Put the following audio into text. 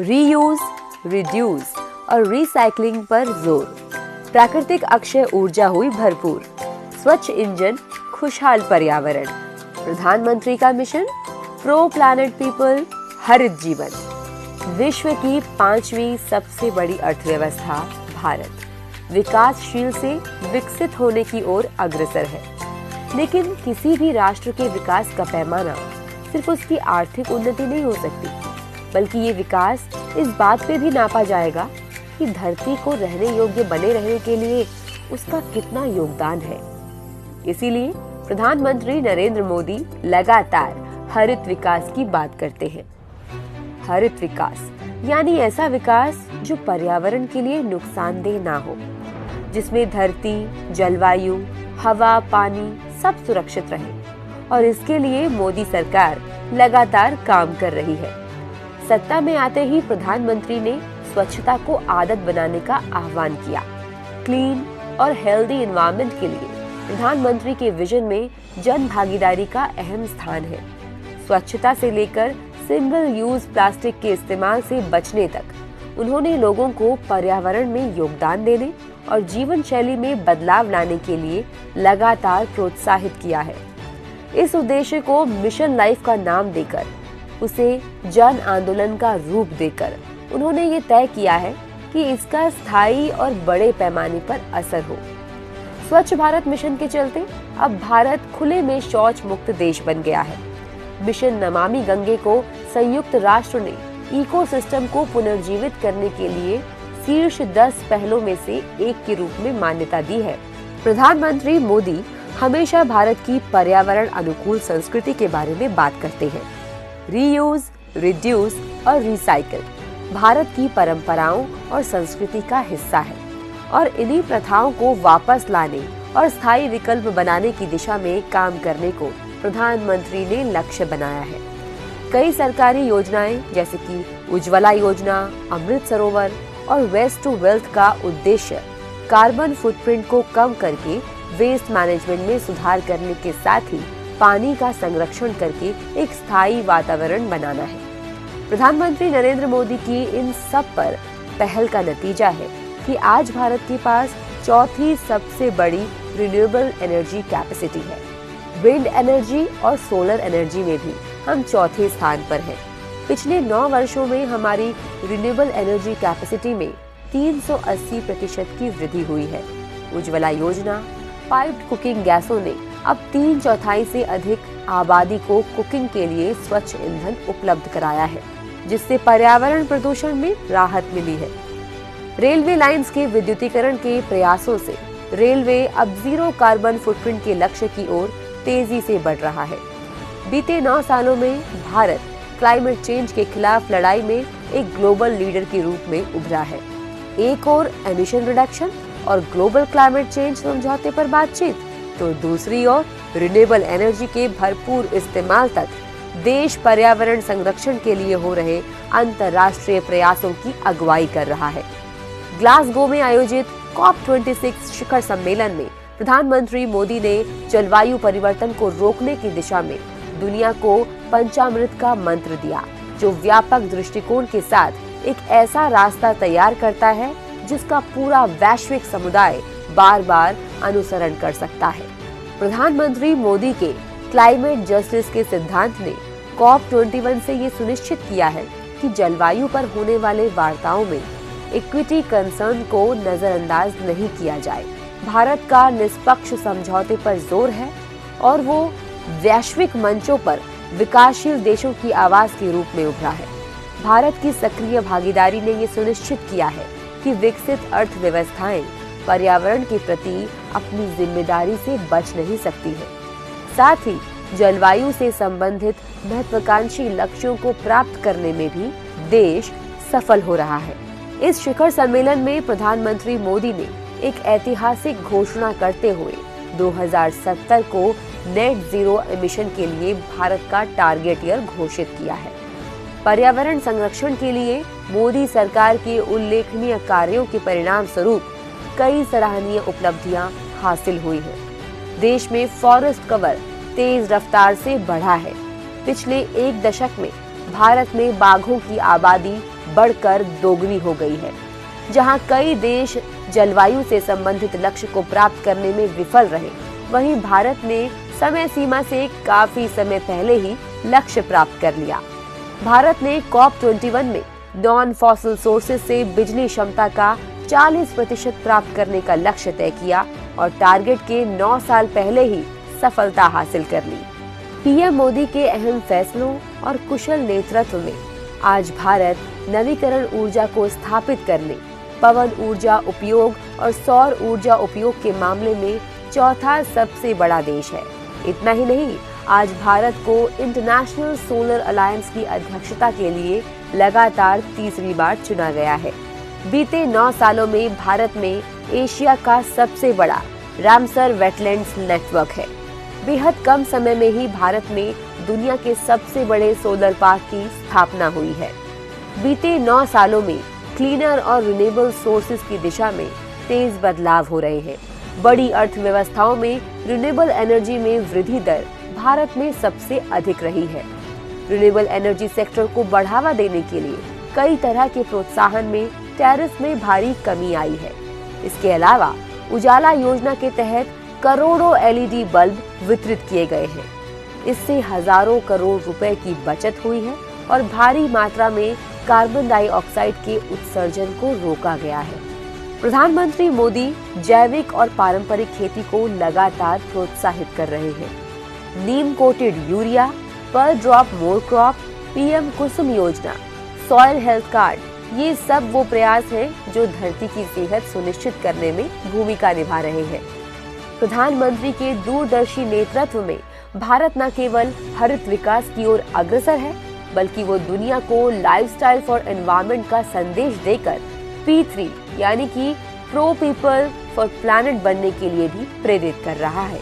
Reuse, reduce और recycling पर जोर। प्राकृतिक अक्षय ऊर्जा हुई भरपूर। स्वच्छ इंजन, खुशहाल पर्यावरण। प्रधानमंत्री का मिशन, प्रो प्लैनेट पीपल, हरित जीवन। विश्व की 5वीं सबसे बड़ी अर्थव्यवस्था भारत विकासशील से विकसित होने की ओर अग्रसर है। लेकिन किसी भी राष्ट्र के विकास का पैमाना सिर्फ उसकी आर्थिक उन्नति नहीं हो सकती, बल्कि ये विकास इस बात पे भी नापा जाएगा कि धरती को रहने योग्य बने रहने के लिए उसका कितना योगदान है। इसीलिए प्रधानमंत्री नरेंद्र मोदी लगातार हरित विकास की बात करते हैं। हरित विकास यानी ऐसा विकास जो पर्यावरण के लिए नुकसानदेह ना हो, जिसमें धरती, जलवायु, हवा, पानी सब सुरक्षित रहे। और इसके लिए मोदी सरकार लगातार काम कर रही है। सत्ता में आते ही प्रधानमंत्री ने स्वच्छता को आदत बनाने का आह्वान किया। क्लीन और हेल्दी एनवायरनमेंट के लिए प्रधानमंत्री के विजन में जन भागीदारी का अहम स्थान है। स्वच्छता से लेकर सिंगल यूज प्लास्टिक के इस्तेमाल से बचने तक उन्होंने लोगों को पर्यावरण में योगदान देने और जीवन शैली में बदलाव लाने के लिए लगातार प्रोत्साहित किया है। इस उद्देश्य को मिशन लाइफ का नाम देकर, उसे जन आंदोलन का रूप देकर उन्होंने ये तय किया है कि इसका स्थायी और बड़े पैमाने पर असर हो। स्वच्छ भारत मिशन के चलते अब भारत खुले में शौच मुक्त देश बन गया है। मिशन नमामि गंगे को संयुक्त राष्ट्र ने इकोसिस्टम को पुनर्जीवित करने के लिए शीर्ष 10 पहलों में से एक के रूप में मान्यता दी है। प्रधानमंत्री मोदी हमेशा भारत की पर्यावरण अनुकूल संस्कृति के बारे में बात करते हैं। रीयूज, रिड्यूस और रिसाइकल भारत की परंपराओं और संस्कृति का हिस्सा है और इन्हीं प्रथाओं को वापस लाने और स्थायी विकल्प बनाने की दिशा में काम करने को प्रधानमंत्री ने लक्ष्य बनाया है। कई सरकारी योजनाएं जैसे कि उज्ज्वला योजना, अमृत सरोवर और वेस्ट टू वेल्थ का उद्देश्य कार्बन फुटप्रिंट को कम करके वेस्ट मैनेजमेंट में सुधार करने के साथ ही पानी का संरक्षण करके एक स्थायी वातावरण बनाना है। प्रधानमंत्री नरेंद्र मोदी की इन सब पर पहल का नतीजा है कि आज भारत के पास चौथी सबसे बड़ी रिन्यूएबल एनर्जी कैपेसिटी है। विंड एनर्जी और सोलर एनर्जी में भी हम चौथे स्थान पर हैं। पिछले 9 वर्षों में हमारी रिन्यूएबल एनर्जी कैपेसिटी में 380% की वृद्धि हुई है। उज्ज्वला योजना, पाइप्ड कुकिंग गैसों ने अब 3/4 से अधिक आबादी को कुकिंग के लिए स्वच्छ ईंधन उपलब्ध कराया है, जिससे पर्यावरण प्रदूषण में राहत मिली है। रेलवे लाइंस के विद्युतीकरण के प्रयासों से रेलवे अब 0 कार्बन फुटप्रिंट के लक्ष्य की ओर तेजी से बढ़ रहा है। बीते 9 सालों में भारत क्लाइमेट चेंज के खिलाफ लड़ाई में एक ग्लोबल लीडर के रूप में उभरा है। एक और एमिशन रिडक्शन और ग्लोबल क्लाइमेट चेंज समझौते पर बातचीत, तो दूसरी ओर रिन्यूएबल एनर्जी के भरपूर इस्तेमाल तक देश पर्यावरण संरक्षण के लिए हो रहे अंतर्राष्ट्रीय प्रयासों की अगुवाई कर रहा है। ग्लासगो में आयोजित COP26 शिखर सम्मेलन में प्रधानमंत्री मोदी ने जलवायु परिवर्तन को रोकने की दिशा में दुनिया को पंचामृत का मंत्र दिया, जो व्यापक दृष्टिकोण के साथ एक ऐसा रास्ता तैयार करता है जिसका पूरा वैश्विक समुदाय बार बार अनुसरण कर सकता है। प्रधानमंत्री मोदी के क्लाइमेट जस्टिस के सिद्धांत ने COP21 से ये सुनिश्चित किया है कि जलवायु पर होने वाले वार्ताओं में इक्विटी कंसर्न को नजरअंदाज नहीं किया जाए। भारत का निष्पक्ष समझौते पर जोर है और वो वैश्विक मंचों पर विकासशील देशों की आवाज के रूप में उभरा है। भारत की सक्रिय भागीदारी ने ये सुनिश्चित किया है कि विकसित अर्थव्यवस्थाएं पर्यावरण के प्रति अपनी जिम्मेदारी से बच नहीं सकती है। साथ ही जलवायु से संबंधित महत्वाकांक्षी लक्ष्यों को प्राप्त करने में भी देश सफल हो रहा है। इस शिखर सम्मेलन में प्रधानमंत्री मोदी ने एक ऐतिहासिक घोषणा करते हुए 2070 को नेट जीरो एमिशन के लिए भारत का टारगेट ईयर घोषित किया है। पर्यावरण संरक्षण के लिए मोदी सरकार के उल्लेखनीय कार्यों के परिणाम स्वरूप कई सराहनीय उपलब्धियां हासिल हुई हैं। देश में फॉरेस्ट कवर तेज रफ्तार से बढ़ा है। पिछले 1 दशक में भारत में बाघों की आबादी बढ़कर दोगुनी हो गई है। जहां कई देश जलवायु से संबंधित लक्ष्य को प्राप्त करने में विफल रहे, वहीं भारत ने समय सीमा से काफी समय पहले ही लक्ष्य प्राप्त कर लिया। भारत ने COP21 में नॉन फॉसिल सोर्सेज से बिजली क्षमता का 40% प्राप्त करने का लक्ष्य तय किया और टारगेट के 9 साल पहले ही सफलता हासिल कर ली। पीएम मोदी के अहम फैसलों और कुशल नेतृत्व में आज भारत नवीकरण ऊर्जा को स्थापित करने, पवन ऊर्जा उपयोग और सौर ऊर्जा उपयोग के मामले में चौथा सबसे बड़ा देश है। इतना ही नहीं, आज भारत को इंटरनेशनल सोलर अलायंस की अध्यक्षता के लिए लगातार तीसरी बार चुना गया है। बीते 9 सालों में भारत में एशिया का सबसे बड़ा रामसर वेटलैंड्स नेटवर्क है। बेहद कम समय में ही भारत में दुनिया के सबसे बड़े सोलर पार्क की स्थापना हुई है। बीते 9 सालों में क्लीनर और रिन्यूएबल सोर्सेज की दिशा में तेज बदलाव हो रहे हैं। बड़ी अर्थव्यवस्थाओं में रिन्यूएबल एनर्जी में वृद्धि दर भारत में सबसे अधिक रही है। रिन्यूएबल एनर्जी सेक्टर को बढ़ावा देने के लिए कई तरह के प्रोत्साहन में टैरिफ में भारी कमी आई है। इसके अलावा उजाला योजना के तहत करोड़ों LED बल्ब वितरित किए गए हैं। इससे हजारों करोड़ रुपए की बचत हुई है और भारी मात्रा में कार्बन डाइऑक्साइड के उत्सर्जन को रोका गया है। प्रधानमंत्री मोदी जैविक और पारंपरिक खेती को लगातार प्रोत्साहित कर रहे हैं। नीम कोटेड यूरिया, पर ड्रॉप मोर क्रॉप, PM कुसुम योजना, सॉइल हेल्थ कार्ड, ये सब वो प्रयास हैं जो धरती की सेहत सुनिश्चित करने में भूमिका निभा रहे हैं। प्रधानमंत्री के दूरदर्शी नेतृत्व में भारत न केवल हरित विकास की ओर अग्रसर है, बल्कि वो दुनिया को लाइफस्टाइल फॉर एनवायरनमेंट का संदेश देकर P3 यानी कि प्रो पीपल फॉर प्लैनेट बनने के लिए भी प्रेरित कर रहा है।